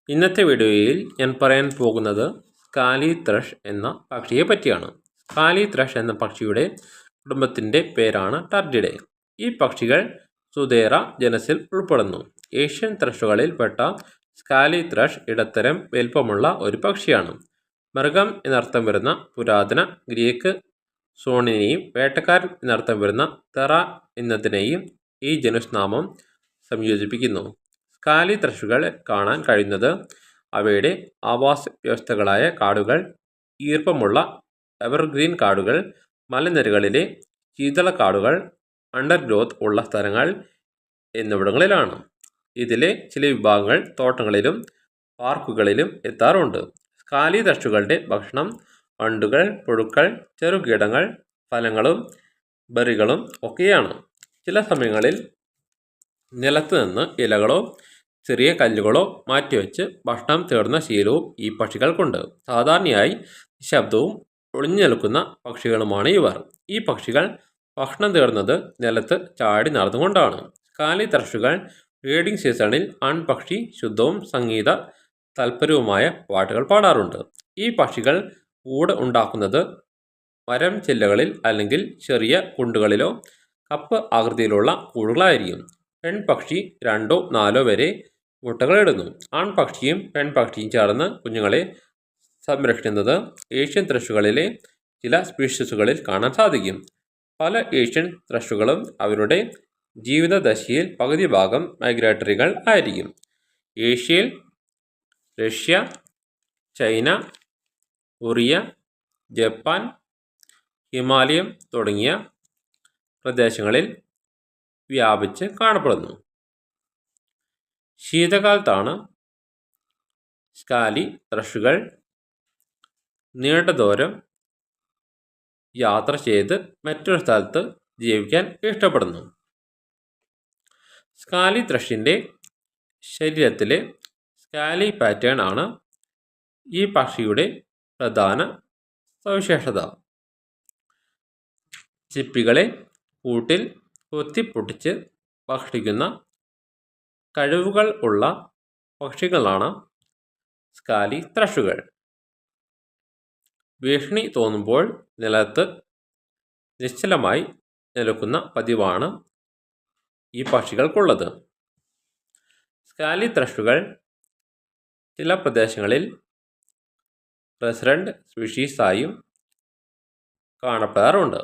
ഇന്നത്തെ വീഡിയോയിൽ ഞാൻ പറയാൻ പോകുന്നത് സ്കാലി ത്രഷ് എന്ന പക്ഷിയെ പറ്റിയാണ്. സ്കാലി ത്രഷ് എന്ന പക്ഷിയുടെ കുടുംബത്തിൻ്റെ പേരാണ് ടർഡിഡേ. ഈ പക്ഷികൾ സുദേറ ജനസിൽ ഉൾപ്പെടുന്നു. ഏഷ്യൻ ത്രഷുകളിൽ പെട്ട സ്കാലി ത്രഷ് ഇടത്തരം വലിപ്പമുള്ള ഒരു പക്ഷിയാണ്. മൃഗം എന്നർത്ഥം വരുന്ന പുരാതന ഗ്രീക്ക് സോണിനെയും വേട്ടക്കാരൻ എന്നർത്ഥം വരുന്ന തെറ എന്നതിനെയും ഈ ജനുസ് നാമം സംയോജിപ്പിക്കുന്നു. സ്കാലി ത്രഷുകൾ കാണാൻ കഴിയുന്നത് അവയുടെ ആവാസ വ്യവസ്ഥകളായ കാടുകൾ, ഈർപ്പമുള്ള എവർഗ്രീൻ കാടുകൾ, മലനിരകളിലെ ശീതളക്കാടുകൾ, അണ്ടർഗ്രോത്ത് ഉള്ള സ്ഥലങ്ങൾ എന്നിവിടങ്ങളിലാണ്. ഇതിലെ ചില വിഭാഗങ്ങൾ തോട്ടങ്ങളിലും പാർക്കുകളിലും എത്താറുണ്ട്. സ്കാലി ത്രഷുകളുടെ ഭക്ഷണം വണ്ടുകൾ, പുഴുക്കൾ, ചെറുകീടങ്ങൾ, ഫലങ്ങളും ബെറികളും ഒക്കെയാണ്. ചില സമയങ്ങളിൽ നിലത്ത് നിന്ന് ഇലകളോ ചെറിയ കല്ലുകളോ മാറ്റിവെച്ച് ഭക്ഷണം തേടുന്ന ശീലവും ഈ പക്ഷികൾക്കുണ്ട്. സാധാരണയായി നിശബ്ദവും ഒളിഞ്ഞു നിൽക്കുന്ന പക്ഷികളുമാണ് ഇവർ. ഈ പക്ഷികൾ ഭക്ഷണം തേടുന്നത് നിലത്ത് ചാടി നടന്നുകൊണ്ടാണ്. സ്കാലി ത്രഷുകൾ ബ്രീഡിംഗ് സീസണിൽ ആൺപക്ഷി ശുദ്ധവും സംഗീത താൽപര്യവുമായ പാട്ടുകൾ പാടാറുണ്ട്. ഈ പക്ഷികൾ കൂട് ഉണ്ടാക്കുന്നത് മരം ചില്ലകളിൽ അല്ലെങ്കിൽ ചെറിയ കുണ്ടുകളിലോ കപ്പ് ആകൃതിയിലുള്ള കൂടുകളായിരിക്കും. പെൺപക്ഷി 2 or 4 വരെ മുട്ടകളിടുന്നു. ആൺപക്ഷിയും പെൺപക്ഷിയും ചേർന്ന് കുഞ്ഞുങ്ങളെ സംരക്ഷിക്കുന്നത് ഏഷ്യൻ ത്രഷുകളിലെ ചില സ്പീഷീസുകളിൽ കാണാൻ സാധിക്കും. പല ഏഷ്യൻ ത്രഷുകളും അവരുടെ ജീവിതദശയിൽ പകുതി ഭാഗം മൈഗ്രേറ്ററികൾ ആയിരിക്കും. ഏഷ്യയിൽ റഷ്യ, ചൈന, കൊറിയ, ജപ്പാൻ, ഹിമാലയം തുടങ്ങിയ പ്രദേശങ്ങളിൽ വ്യാപിച്ച് കാണപ്പെടുന്നു. ശീതകാലത്താണ് സ്കാലി ത്രഷുകൾ നീണ്ട ദൂരം യാത്ര ചെയ്ത് മറ്റൊരു സ്ഥലത്ത് ജീവിക്കാൻ ഇഷ്ടപ്പെടുന്നു. സ്കാലി ത്രഷിൻ്റെ ശരീരത്തിലെ സ്കാലി പാറ്റേൺ ആണ് ഈ പക്ഷിയുടെ പ്രധാന സവിശേഷത. ചിപ്പികളെ കൂട്ടിൽ കൊത്തിപ്പൊട്ടിച്ച് ഭക്ഷിക്കുന്ന കഴിവുകൾ ഉള്ള പക്ഷികളാണ് സ്കാലി ത്രഷുകൾ. ഭീഷണി തോന്നുമ്പോൾ നിലത്ത് നിശ്ചലമായി നിൽക്കുന്ന പതിവാണ് ഈ പക്ഷികൾക്കുള്ളത്. സ്കാലി ത്രഷുകൾ ചില പ്രദേശങ്ങളിൽ റെസിഡന്റ് സ്പീഷീസായും കാണപ്പെടാറുണ്ട്.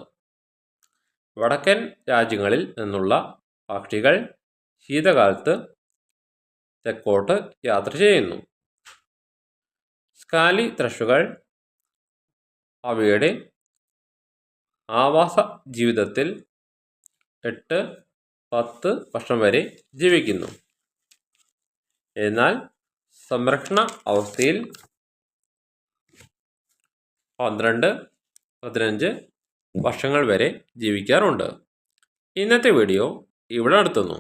വടക്കൻ രാജ്യങ്ങളിൽ നിന്നുള്ള പക്ഷികൾ ശീതകാലത്ത് തെക്കോട്ട് യാത്ര ചെയ്യുന്നു. സ്കാലി ത്രഷുകൾ അവയുടെ ആവാസ ജീവിതത്തിൽ 8-10 വർഷം വരെ ജീവിക്കുന്നു. എന്നാൽ സംരക്ഷണ അവസ്ഥയിൽ 12-15 വർഷങ്ങൾ വരെ ജീവിക്കാറുണ്ട്. ഇന്നത്തെ വീഡിയോ ഇവിടെ നിർത്തുന്നു.